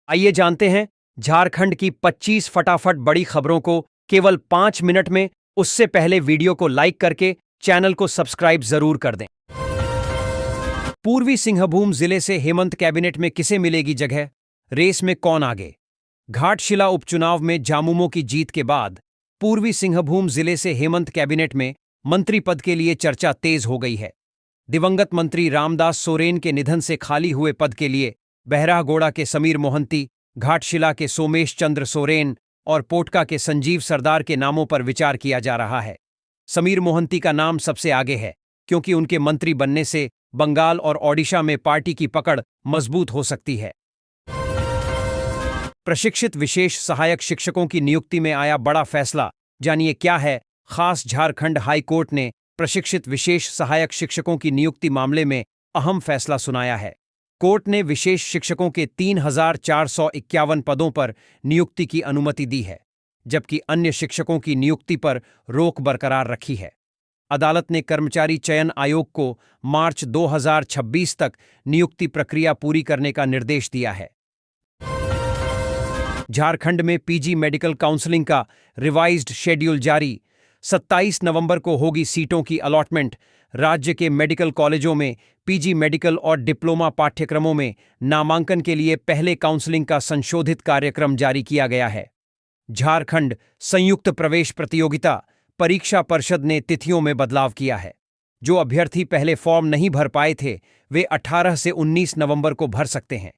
आइए जानते हैं झारखंड की 25 फटाफट बड़ी खबरों को केवल 5 मिनट में। उससे पहले वीडियो को लाइक करके चैनल को सब्सक्राइब जरूर कर दें। पूर्वी सिंहभूम जिले से हेमंत कैबिनेट में किसे मिलेगी जगह? रेस में कौन आगे? घाटशिला उपचुनाव में झामुमो की जीत के बाद पूर्वी सिंहभूम जिले से हेमंत कैबिनेट में मंत्री पद के लिए चर्चा तेज हो गई है। दिवंगत मंत्री रामदास सोरेन के निधन से खाली हुए पद के लिए बहरागोड़ा के समीर मोहंती, घाटशिला के सोमेश चंद्र सोरेन और पोटका के संजीव सरदार के नामों पर विचार किया जा रहा है। समीर मोहंती का नाम सबसे आगे है क्योंकि उनके मंत्री बनने से बंगाल और ओडिशा में पार्टी की पकड़ मजबूत हो सकती है। प्रशिक्षित विशेष सहायक शिक्षकों की नियुक्ति में आया बड़ा फैसला, जानिए क्या है खास। झारखंड हाई कोर्ट ने प्रशिक्षित विशेष सहायक शिक्षकों की नियुक्ति मामले में अहम फैसला सुनाया है। कोर्ट ने विशेष शिक्षकों के 3,451 पदों पर नियुक्ति की अनुमति दी है, जबकि अन्य शिक्षकों की नियुक्ति पर रोक बरकरार रखी है। अदालत ने कर्मचारी चयन आयोग को मार्च 2026 तक नियुक्ति प्रक्रिया पूरी करने का निर्देश दिया है। झारखंड में पीजी मेडिकल काउंसलिंग का रिवाइज्ड शेड्यूल जारी। 27 नवंबर को होगी सीटों की अलॉटमेंट। राज्य के मेडिकल कॉलेजों में पीजी मेडिकल और डिप्लोमा पाठ्यक्रमों में नामांकन के लिए पहले काउंसलिंग का संशोधित कार्यक्रम जारी किया गया है। झारखंड संयुक्त प्रवेश प्रतियोगिता परीक्षा परिषद ने तिथियों में बदलाव किया है। जो अभ्यर्थी पहले फॉर्म नहीं भर पाए थे वे 18 से 19 नवंबर को भर सकते हैं।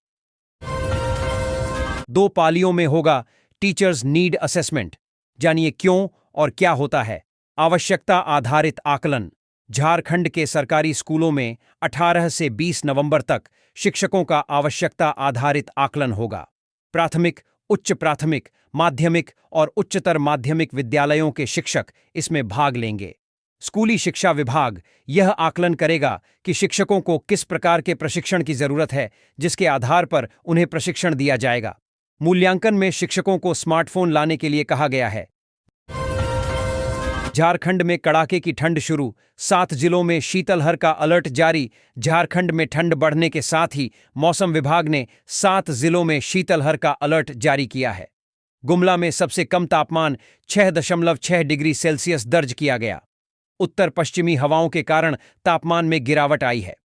2 पालियों में होगा टीचर्स नीड असेसमेंट, जानिए क्यों और क्या होता है। आवश्यकता आधारित आकलन। झारखंड के सरकारी स्कूलों में 18 से 20 नवंबर तक शिक्षकों का आवश्यकता आधारित आकलन होगा। प्राथमिक, उच्च प्राथमिक, माध्यमिक और उच्चतर माध्यमिक विद्यालयों के शिक्षक इसमें भाग लेंगे। स्कूली शिक्षा विभाग यह आकलन करेगा कि शिक्षकों को किस प्रकार के प्रशिक्षण की जरूरत है, जिसके आधार पर उन्हें प्रशिक्षण दिया जाएगा। मूल्यांकन में शिक्षकों को स्मार्टफोन लाने के लिए कहा गया है। झारखंड में कड़ाके की ठंड शुरू। 7 जिलों में शीतलहर का अलर्ट जारी। झारखंड में ठंड बढ़ने के साथ ही मौसम विभाग ने 7 जिलों में शीतलहर का अलर्ट जारी किया है। गुमला में सबसे कम तापमान 6.6 डिग्री सेल्सियस दर्ज किया गया। उत्तर पश्चिमी हवाओं के कारण तापमान में गिरावट आई है।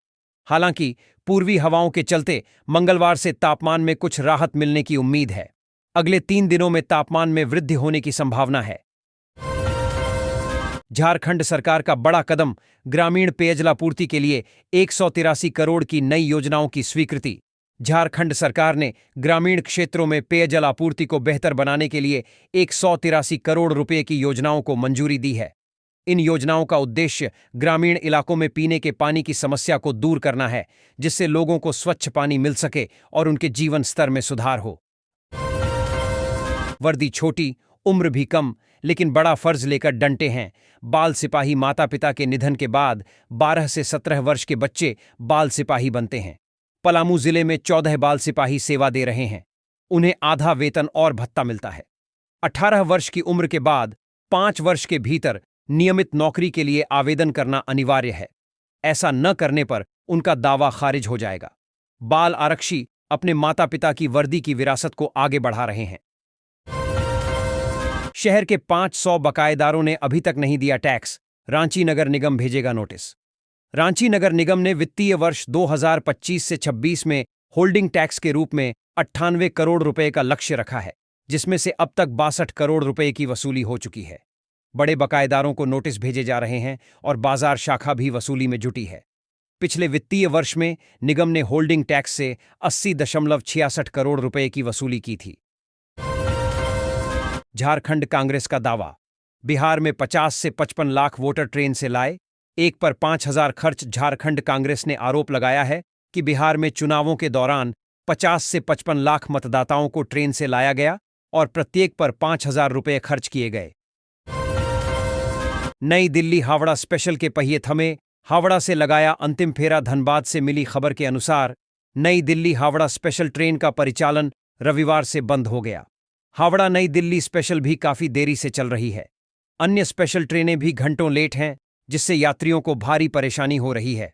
हालांकि पूर्वी हवाओं के चलते मंगलवार से तापमान में कुछ राहत मिलने की उम्मीद है। अगले 3 दिनों में तापमान में वृद्धि होने की संभावना है। झारखंड सरकार का बड़ा कदम। ग्रामीण पेयजलापूर्ति के लिए 183 करोड़ की नई योजनाओं की स्वीकृति। झारखंड सरकार ने ग्रामीण क्षेत्रों में पेयजल आपूर्ति को बेहतर बनाने के लिए 183 करोड़ रुपए की योजनाओं को मंजूरी दी है। इन योजनाओं का उद्देश्य ग्रामीण इलाकों में पीने के पानी की समस्या को दूर करना है, जिससे लोगों को स्वच्छ पानी मिल सके और उनके जीवन स्तर में सुधार हो। वर्दी छोटी, उम्र भी कम, लेकिन बड़ा फर्ज लेकर डंटे हैं। बाल सिपाही माता पिता के निधन के बाद 12 से 17 वर्ष के बच्चे बाल सिपाही बनते हैं। पलामू जिले में 14 बाल सिपाही सेवा दे रहे हैं। उन्हें आधा वेतन और भत्ता मिलता है। 18 वर्ष की उम्र के बाद 5 वर्ष के भीतर नियमित नौकरी के लिए आवेदन करना अनिवार्य है। ऐसा न करने पर उनका दावा खारिज हो जाएगा। बाल आरक्षी अपने माता पिता की वर्दी की विरासत को आगे बढ़ा रहे हैं। शहर के 500 बकायेदारों ने अभी तक नहीं दिया टैक्स। रांची नगर निगम भेजेगा नोटिस। रांची नगर निगम ने वित्तीय वर्ष 2025 से 26 में होल्डिंग टैक्स के रूप में 98 करोड़ रुपए का लक्ष्य रखा है, जिसमें से अब तक 62 करोड़ रुपए की वसूली हो चुकी है। बड़े बकायेदारों को नोटिस भेजे जा रहे हैं और बाजार शाखा भी वसूली में जुटी है। पिछले वित्तीय वर्ष में निगम ने होल्डिंग टैक्स से 80.66 करोड़ रुपए की वसूली की थी। झारखंड कांग्रेस का दावा। बिहार में 50 से 55 लाख वोटर ट्रेन से लाए। एक पर 5,000 खर्च। झारखंड कांग्रेस ने आरोप लगाया है कि बिहार में चुनावों के दौरान 50 से 55 लाख मतदाताओं को ट्रेन से लाया गया और प्रत्येक पर 5,000 रुपये खर्च किए गए। नई दिल्ली हावड़ा स्पेशल के पहिए थमे। हावड़ा से लगाया अंतिम फेरा। धनबाद से मिली खबर के अनुसार नई दिल्ली हावड़ा स्पेशल ट्रेन का परिचालन रविवार से बंद हो गया। हावड़ा नई दिल्ली स्पेशल भी काफी देरी से चल रही है। अन्य स्पेशल ट्रेनें भी घंटों लेट हैं, जिससे यात्रियों को भारी परेशानी हो रही है।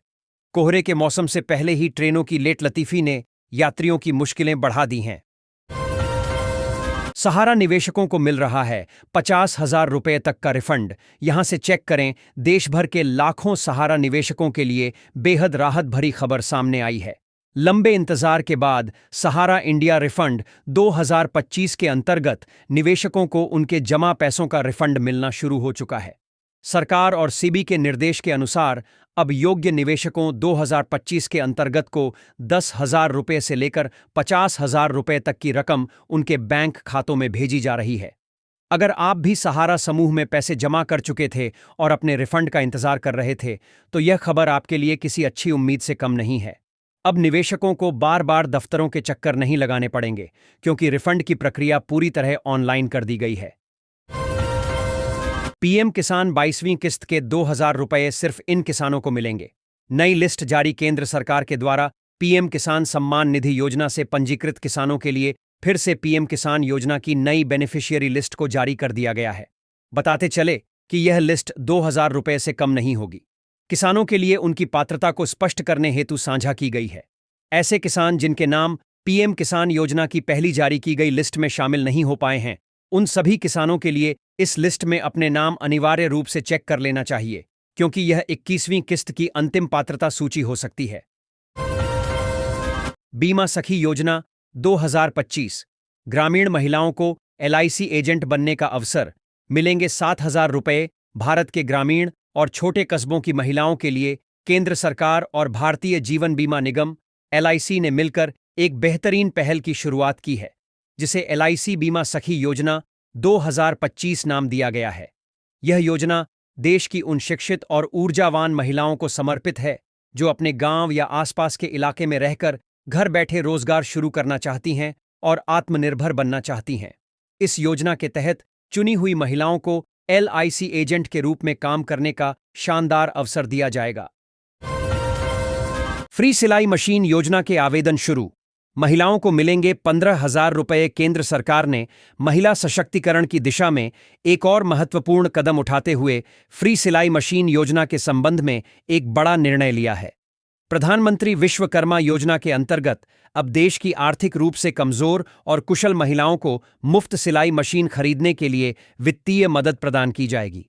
कोहरे के मौसम से पहले ही ट्रेनों की लेट लतीफी ने यात्रियों की मुश्किलें बढ़ा दी हैं। सहारा निवेशकों को मिल रहा है 50,000 रुपये तक का रिफंड। यहां से चेक करें, देश भर के लाखों सहारा निवेशकों के लिए बेहद राहत भरी खबर सामने आई है। लंबे इंतजार के बाद सहारा इंडिया रिफंड 2025 के अंतर्गत निवेशकों को उनके जमा पैसों का रिफंड मिलना शुरू हो चुका है। सरकार और सेबी के निर्देश के अनुसार अब योग्य निवेशकों 2025 के अंतर्गत को 10,000 रुपये से लेकर 50,000 रुपये तक की रकम उनके बैंक खातों में भेजी जा रही है। अगर आप भी सहारा समूह में पैसे जमा कर चुके थे और अपने रिफंड का इंतजार कर रहे थे, तो यह खबर आपके लिए किसी अच्छी उम्मीद से कम नहीं है। अब निवेशकों को बार बार दफ्तरों के चक्कर नहीं लगाने पड़ेंगे, क्योंकि रिफंड की प्रक्रिया पूरी तरह ऑनलाइन कर दी गई है। पीएम किसान 22वीं किस्त के 2,000 रुपये सिर्फ इन किसानों को मिलेंगे। नई लिस्ट जारी केंद्र सरकार के द्वारा पीएम किसान सम्मान निधि योजना से पंजीकृत किसानों के लिए फिर से पीएम किसान योजना की नई बेनिफिशियरी लिस्ट को जारी कर दिया गया है। बताते चले कि यह लिस्ट 2,000 रुपये से कम नहीं होगी। किसानों के लिए उनकी पात्रता को स्पष्ट करने हेतु साझा की गई है। ऐसे किसान जिनके नाम पीएम किसान योजना की पहली जारी की गई लिस्ट में शामिल नहीं हो पाए हैं, उन सभी किसानों के लिए इस लिस्ट में अपने नाम अनिवार्य रूप से चेक कर लेना चाहिए, क्योंकि यह 21वीं किस्त की अंतिम पात्रता सूची हो सकती है। बीमा सखी योजना 2025। ग्रामीण महिलाओं को एलआईसी एजेंट बनने का अवसर। मिलेंगे 7,000 रुपये। भारत के ग्रामीण और छोटे कस्बों की महिलाओं के लिए केंद्र सरकार और भारतीय जीवन बीमा निगम एलआईसी ने मिलकर एक बेहतरीन पहल की शुरुआत की है, जिसे एलआईसी बीमा सखी योजना 2025 नाम दिया गया है। यह योजना देश की उन शिक्षित और ऊर्जावान महिलाओं को समर्पित है जो अपने गांव या आसपास के इलाके में रहकर घर बैठे रोजगार शुरू करना चाहती हैं और आत्मनिर्भर बनना चाहती हैं। इस योजना के तहत चुनी हुई महिलाओं को एलआईसी एजेंट के रूप में काम करने का शानदार अवसर दिया जाएगा। फ्री सिलाई मशीन योजना के आवेदन शुरू। महिलाओं को मिलेंगे 15,000 रुपये। केंद्र सरकार ने महिला सशक्तिकरण की दिशा में एक और महत्वपूर्ण कदम उठाते हुए फ्री सिलाई मशीन योजना के संबंध में एक बड़ा निर्णय लिया है। प्रधानमंत्री विश्वकर्मा योजना के अंतर्गत अब देश की आर्थिक रूप से कमजोर और कुशल महिलाओं को मुफ्त सिलाई मशीन खरीदने के लिए वित्तीय मदद प्रदान की जाएगी।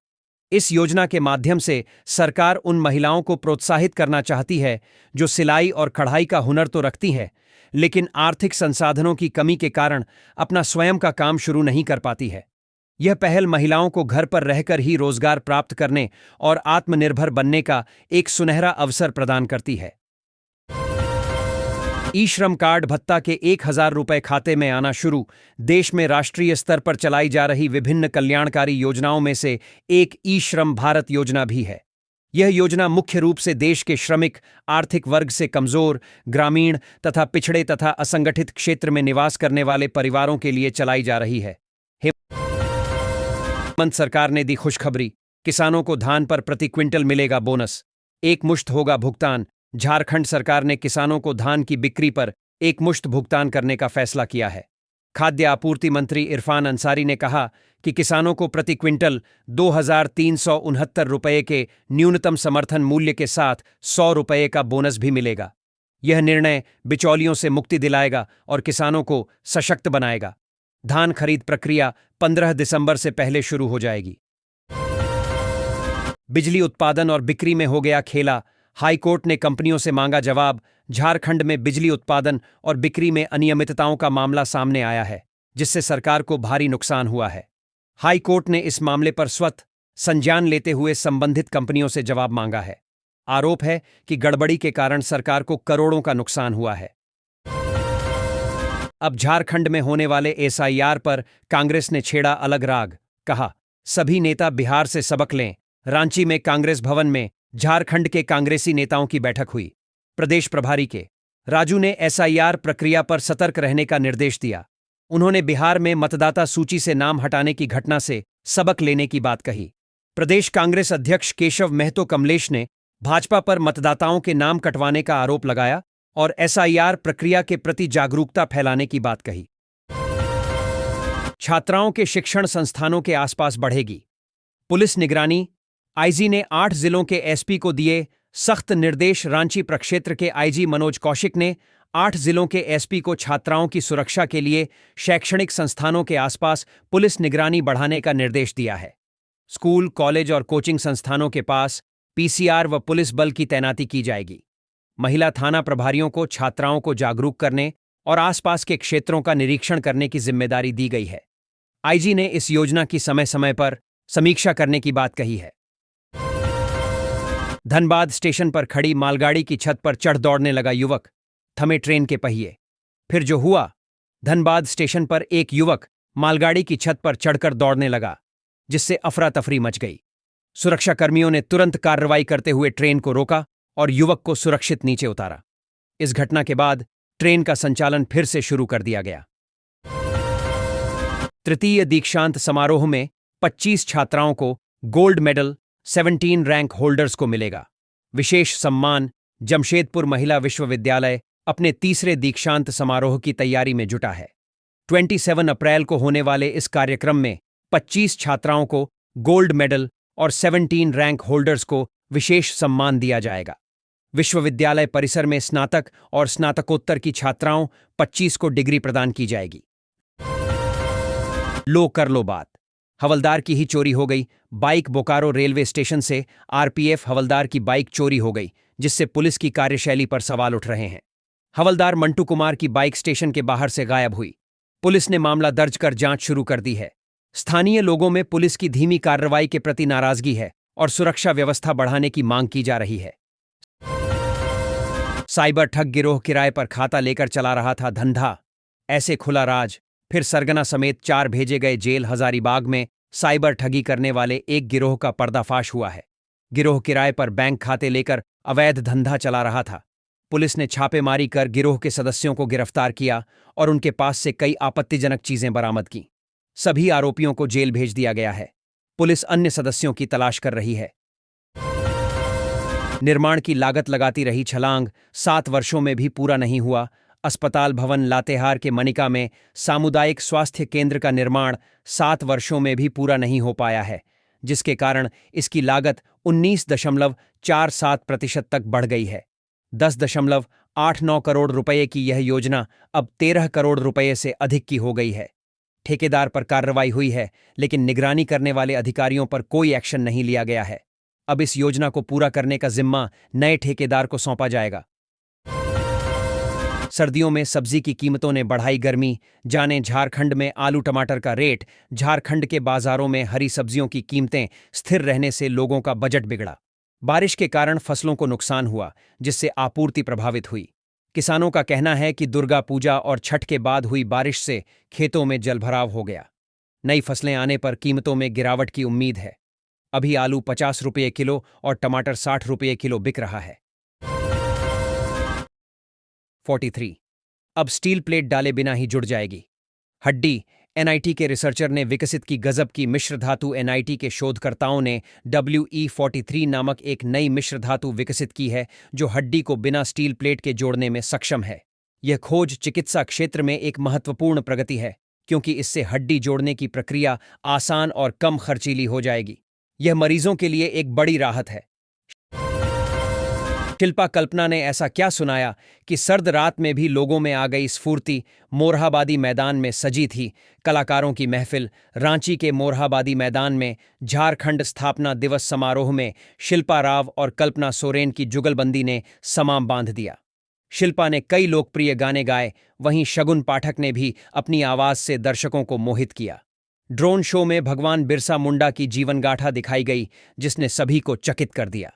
इस योजना के माध्यम से सरकार उन महिलाओं को प्रोत्साहित करना चाहती है जो सिलाई और कढ़ाई का हुनर तो रखती हैं, लेकिन आर्थिक संसाधनों की कमी के कारण अपना स्वयं का काम शुरू नहीं कर पाती है। यह पहल महिलाओं को घर पर रहकर ही रोजगार प्राप्त करने और आत्मनिर्भर बनने का एक सुनहरा अवसर प्रदान करती है। ई श्रम कार्ड भत्ता के 1,000 रुपये खाते में आना शुरू। देश में राष्ट्रीय स्तर पर चलाई जा रही विभिन्न कल्याणकारी योजनाओं में से एक ई श्रम भारत योजना भी है। यह योजना मुख्य रूप से देश के श्रमिक, आर्थिक वर्ग से कमजोर, ग्रामीण तथा पिछड़े तथा असंगठित क्षेत्र में निवास करने वाले परिवारों के लिए चलाई जा रही है। हेमंत सरकार ने दी खुशखबरी। किसानों को धान पर प्रति क्विंटल मिलेगा बोनस। एक मुश्त होगा भुगतान। झारखंड सरकार ने किसानों को धान की बिक्री पर एक मुश्त भुगतान करने का फैसला किया है। खाद्य आपूर्ति मंत्री इरफान अंसारी ने कहा कि किसानों को प्रति क्विंटल 2,369 रुपये के न्यूनतम समर्थन मूल्य के साथ 100 रुपये का बोनस भी मिलेगा। यह निर्णय बिचौलियों से मुक्ति दिलाएगा और किसानों को सशक्त बनाएगा। धान खरीद प्रक्रिया 15 दिसंबर से पहले शुरू हो जाएगी। बिजली उत्पादन और बिक्री में हो गया खेला। हाईकोर्ट ने कंपनियों से मांगा जवाब। झारखंड में बिजली उत्पादन और बिक्री में अनियमितताओं का मामला सामने आया है, जिससे सरकार को भारी नुकसान हुआ है। हाईकोर्ट ने इस मामले पर स्वतः संज्ञान लेते हुए संबंधित कंपनियों से जवाब मांगा है। आरोप है कि गड़बड़ी के कारण सरकार को करोड़ों का नुकसान हुआ है। अब झारखंड में होने वाले एसआईआर पर कांग्रेस ने छेड़ा अलग राग। कहा, सभी नेता बिहार से सबक लें। रांची में कांग्रेस भवन में झारखंड के कांग्रेसी नेताओं की बैठक हुई। प्रदेश प्रभारी के राजू ने एसआईआर प्रक्रिया पर सतर्क रहने का निर्देश दिया। उन्होंने बिहार में मतदाता सूची से नाम हटाने की घटना से सबक लेने की बात कही। प्रदेश कांग्रेस अध्यक्ष केशव महतो कमलेश ने भाजपा पर मतदाताओं के नाम कटवाने का आरोप लगाया और एसआईआर प्रक्रिया के प्रति जागरूकता फैलाने की बात कही। छात्राओं के शिक्षण संस्थानों के आसपास बढ़ेगी पुलिस निगरानी। आईजी ने 8 जिलों के एसपी को दिए सख्त निर्देश। रांची प्रक्षेत्र के आईजी मनोज कौशिक ने 8 जिलों के एसपी को छात्राओं की सुरक्षा के लिए शैक्षणिक संस्थानों के आसपास पुलिस निगरानी बढ़ाने का निर्देश दिया है। स्कूल, कॉलेज और कोचिंग संस्थानों के पास पीसीआर व पुलिस बल की तैनाती की जाएगी। महिला थाना प्रभारियों को छात्राओं को जागरूक करने और आसपास के क्षेत्रों का निरीक्षण करने की जिम्मेदारी दी गई है। आईजी ने इस योजना की समय समय पर समीक्षा करने की बात कही है। धनबाद स्टेशन पर खड़ी मालगाड़ी की छत पर चढ़ दौड़ने लगा युवक, थमे ट्रेन के पहिए। फिर जो हुआ, धनबाद स्टेशन पर एक युवक मालगाड़ी की छत पर चढ़कर दौड़ने लगा, जिससे अफरा तफरी मच गई। सुरक्षाकर्मियों ने तुरंत कार्रवाई करते हुए ट्रेन को रोका और युवक को सुरक्षित नीचे उतारा। इस घटना के बाद ट्रेन का संचालन फिर से शुरू कर दिया गया। तृतीय दीक्षांत समारोह में 25 छात्राओं को गोल्ड मेडल, 17 रैंक होल्डर्स को मिलेगा। विशेष सम्मान। जमशेदपुर महिला विश्वविद्यालय अपने तीसरे दीक्षांत समारोह की तैयारी में जुटा है। 27 अप्रैल को होने वाले इस कार्यक्रम में 25 छात्राओं को गोल्ड मेडल और 17 रैंक होल्डर्स को विशेष सम्मान दिया जाएगा। विश्वविद्यालय परिसर में स्नातक और स्नातकोत्तर की छात्राओं 25 को डिग्री प्रदान की जाएगी। लो कर लो बात। हवलदार की ही चोरी हो गई। बाइक बोकारो रेलवे स्टेशन से आरपीएफ हवलदार की बाइक चोरी हो गई, जिससे पुलिस की कार्यशैली पर सवाल उठ रहे हैं। हवलदार मंटू कुमार की बाइक स्टेशन के बाहर से गायब हुई। पुलिस ने मामला दर्ज कर जांच शुरू कर दी है। स्थानीय लोगों में पुलिस की धीमी कार्रवाई के प्रति नाराजगी है और सुरक्षा व्यवस्था बढ़ाने की मांग की जा रही है। साइबर ठग गिरोह किराए पर खाता लेकर चला रहा था धंधा, ऐसे खुला राज। फिर सरगना समेत 4 भेजे गए जेल। हजारीबाग में साइबर ठगी करने वाले एक गिरोह का पर्दाफाश हुआ है। गिरोह किराए पर बैंक खाते लेकर अवैध धंधा चला रहा था। पुलिस ने छापेमारी कर गिरोह के सदस्यों को गिरफ्तार किया और उनके पास से कई आपत्तिजनक चीजें बरामद की। सभी आरोपियों को जेल भेज दिया गया है। पुलिस अन्य सदस्यों की तलाश कर रही है। निर्माण की लागत लगाती रही छलांग, 7 वर्षों में भी पूरा नहीं हुआ। अस्पताल भवन लातेहार के मनिका में सामुदायिक स्वास्थ्य केंद्र का निर्माण 7 वर्षों में भी पूरा नहीं हो पाया है, जिसके कारण इसकी लागत 19.47% तक बढ़ गई है। 10.89 करोड़ रुपये की यह योजना अब 13 करोड़ रुपये से अधिक की हो गई है। ठेकेदार पर कार्रवाई हुई है, लेकिन निगरानी करने वाले अधिकारियों पर कोई एक्शन नहीं लिया गया है। अब इस योजना को पूरा करने का जिम्मा नए ठेकेदार को सौंपा जाएगा। सर्दियों में सब्जी की कीमतों ने बढ़ाई गर्मी। जाने झारखंड में आलू टमाटर का रेट। झारखंड के बाजारों में हरी सब्जियों की कीमतें स्थिर रहने से लोगों का बजट बिगड़ा। बारिश के कारण फसलों को नुकसान हुआ, जिससे आपूर्ति प्रभावित हुई। किसानों का कहना है कि दुर्गा पूजा और छठ के बाद हुई बारिश से खेतों में जलभराव हो गया। नई फसलें आने पर कीमतों में गिरावट की उम्मीद है। अभी आलू 50 रुपये किलो और टमाटर 60 रुपये किलो बिक रहा है। 43 अब स्टील प्लेट डाले बिना ही जुड़ जाएगी हड्डी। एनआईटी के रिसर्चर ने विकसित की गजब की मिश्र धातु। एनआईटी के शोधकर्ताओं ने WE43 नामक एक नई मिश्र धातु विकसित की है, जो हड्डी को बिना स्टील प्लेट के जोड़ने में सक्षम है। यह खोज चिकित्सा क्षेत्र में एक महत्वपूर्ण प्रगति है, क्योंकि इससे हड्डी जोड़ने की प्रक्रिया आसान और कम खर्चीली हो जाएगी। यह मरीजों के लिए एक बड़ी राहत है। शिल्पा कल्पना ने ऐसा क्या सुनाया कि सर्द रात में भी लोगों में आ गई स्फूर्ति। मोरहाबादी मैदान में सजी थी कलाकारों की महफिल। रांची के मोरहाबादी मैदान में झारखंड स्थापना दिवस समारोह में शिल्पा राव और कल्पना सोरेन की जुगलबंदी ने समां बांध दिया। शिल्पा ने कई लोकप्रिय गाने गाए, वहीं शगुन पाठक ने भी अपनी आवाज से दर्शकों को मोहित किया। ड्रोन शो में भगवान बिरसा मुंडा की जीवनगाथा दिखाई गई, जिसने सभी को चकित कर दिया।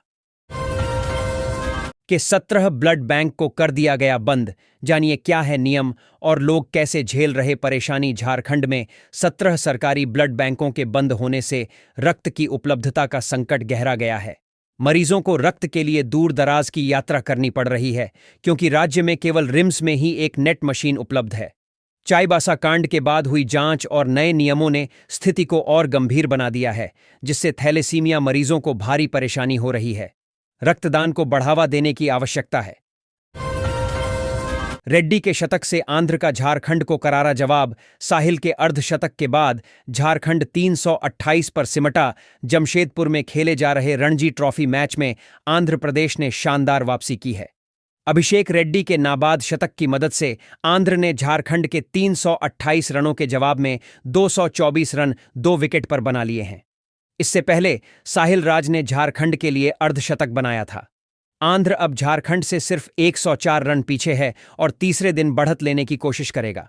कि 17 ब्लड बैंक को कर दिया गया बंद। जानिए क्या है नियम और लोग कैसे झेल रहे परेशानी। झारखंड में 17 सरकारी ब्लड बैंकों के बंद होने से रक्त की उपलब्धता का संकट गहरा गया है। मरीजों को रक्त के लिए दूर दराज की यात्रा करनी पड़ रही है, क्योंकि राज्य में केवल रिम्स में ही एक नेट मशीन उपलब्ध है। चाईबासा कांड के बाद हुई जांच और नए नियमों ने स्थिति को और गंभीर बना दिया है, जिससे थैलेसीमिया मरीजों को भारी परेशानी हो रही है। रक्तदान को बढ़ावा देने की आवश्यकता है। रेड्डी के शतक से आंध्र का झारखंड को करारा जवाब। साहिल के अर्धशतक के बाद झारखंड 328 पर सिमटा। जमशेदपुर में खेले जा रहे रणजी ट्रॉफी मैच में आंध्र प्रदेश ने शानदार वापसी की है। अभिषेक रेड्डी के नाबाद शतक की मदद से आंध्र ने झारखंड के 328 रनों के जवाब में 224 रन 2 विकेट पर बना लिए हैं। इससे पहले साहिल राज ने झारखंड के लिए अर्धशतक बनाया था। आंध्र अब झारखंड से सिर्फ 104 रन पीछे है और तीसरे दिन बढ़त लेने की कोशिश करेगा।